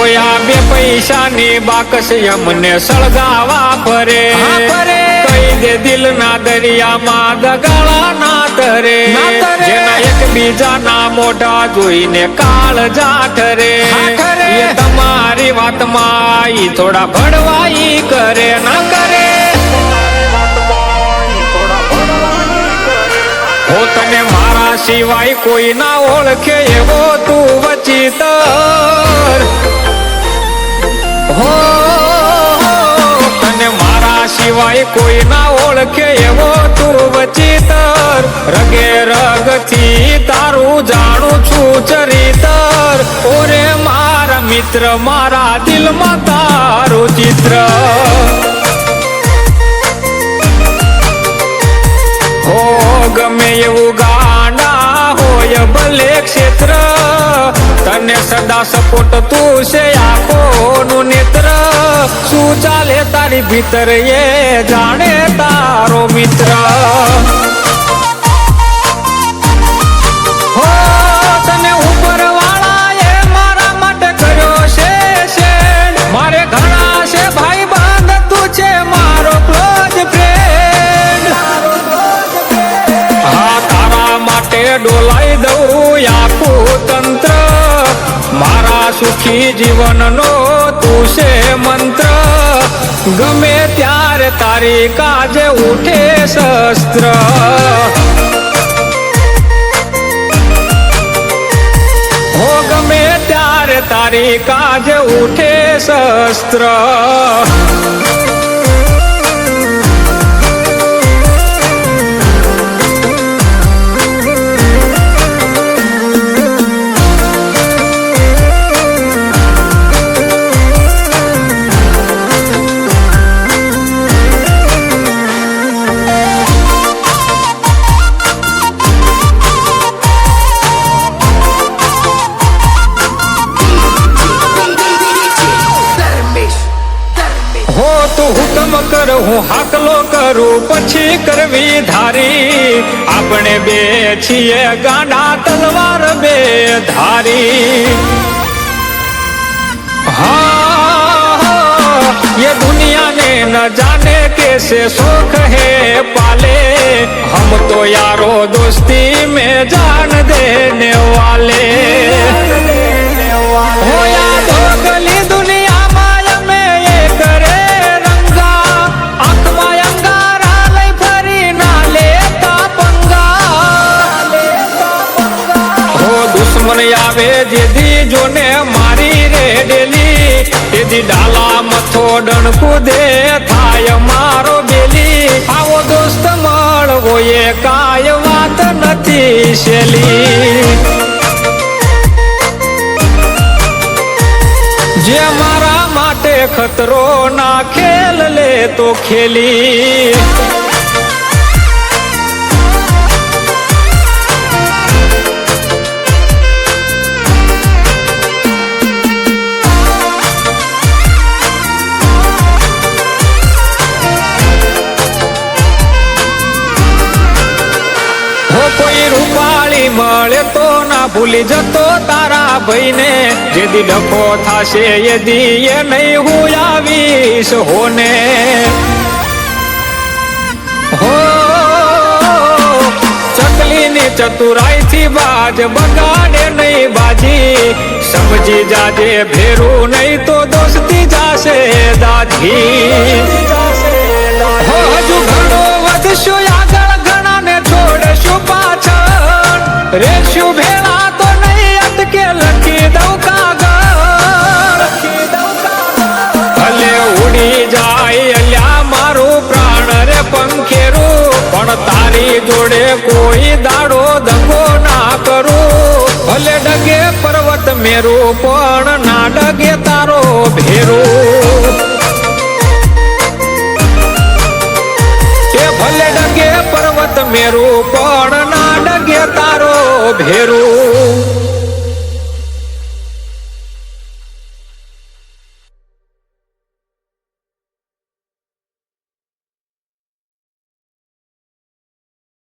હોયા બે પૈસાની બાકસ અમને સળગાવા ફરે કઈ દે દિલ ના દરિયામાં દગાળા ના તરે જેના એકબીજાના મોઢા જોઈને કાળ જાઠરે એ તમારી વાતમાં ઈ થોડા ભડવાઈ કરે ના કરે હો તને મારા સિવાય કોઈ ના ઓળખે એવો તું વચિતર હો તને મારા સિવાય કોઈ ના ઓળખે એવો તું વચિતર રગે રગથી તારું જાણું છું ચરિતર ઓરે મારા મિત્ર મારા દિલમાં તારું ચિત્ર હો ગમે એવું ગાંડા હોય ભલે ક્ષેત્ર તને સદા સપોર્ટ તું છે આંખોનું નેત્ર શું ચાલે તારી ભીતર એ જાણે તારો મિત્ર હો તને ઉપરવાળા એ મારા માટે કર્યો છે મારે ઘણા છે ભાઈ બંધ તું છે મારો ક્લોઝ ફ્રેન્ડ હા તારા માટે ડોલાઈ દઉં આખું તંત્ર મારા સુખી જીવનનો તું છે મંત્ર ગમે ત્યારે તારી કાજે ઉઠે શસ્ત્ર હો ગમે ત્યારે તારી કાજે ઉઠે શસ્ત્ર હો તું હુકમ કર હું હાકલો કરું પછી કરવી ધારી આપણે બે છીએ ગાંડા તલવાર બે ધારી हाँ ये दुनिया ने न जाने कैसे शौक है पाले हम तो यारो दोस्ती में जान देने वाले हो या दो गली दुनिया माया में ये करे रंगा आंख में अंगारा लई फरी ना लेता पंगा हो दुश्मन आवे जेदी जोने मारी रे डेली तेदी डाला मथो डणकू दे थाय मारो बेली आवो दोस्त મળવો એ કાય વાત નથી શેલી જે મારા માટે ખતરો ના ખેલ લે તો ખેલી કોઈ રૂપાળી મળે તો ના ભૂલી જતો તારા ભાઈને જેદી ડખો થાશે એદી એ નહીં હું આવીશ હોને હો ચકલીની ચતુરાઈ થી બાજ બગાડે નહીં બાજી સમજી જાજે ભેરું નહીં તો દોસ્તી જાશે દાજી હો હજુ ઘણો વધશું આગળ ઘણા ને છોડશું પાછળ રેશું ભેળા તો નહીં અટકે લખી દઉં કાગળ ભલે ઉડી જાય અલ્યા મારું પ્રાણ રે પંખેરું પણ તારી જોડે કોઈ દાડો દગો ના કરું ભલે ડગે પર્વત મેરું પણ ના ડગે તારો ભેરું ભલે ડગે પર્વત મેરું પણ ના ડગે તારો ભેરું